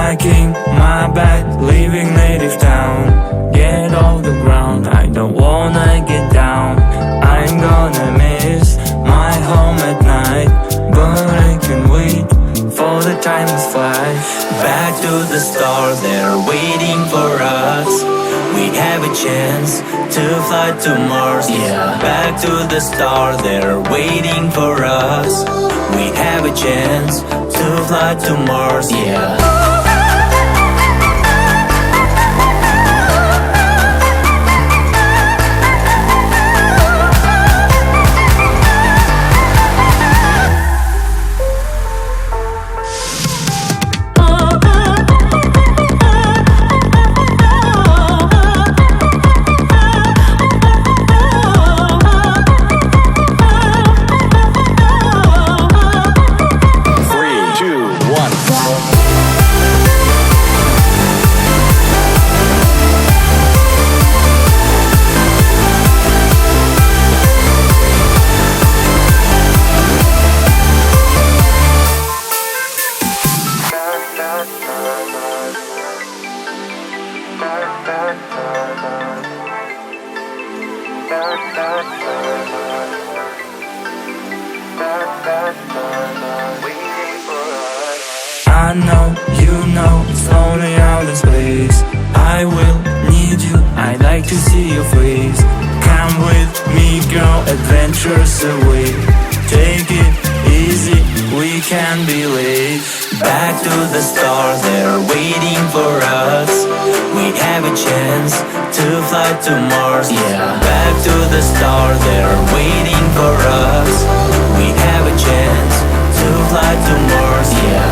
Packing my bag, leaving native town. Get off the ground, I don't wanna get down. I'm gonna miss my home at night, but I can wait for the time to fly. Back to the stars, they're waiting for us. We have a chance to fly to Mars. Yeah, back to the stars, they're waiting for us. We have a chance to fly to Mars. Yeah. I know, you know, it's lonely out in space. I will need you, I'd like to see your face. Come with me, girl, adventures away. Take it easy, we can't be late. Back to the stars, they're waiting for us. We have a chance to fly to Mars. Yeah, back to the stars, they're waiting for us. We have a chance to fly to Mars. Yeah.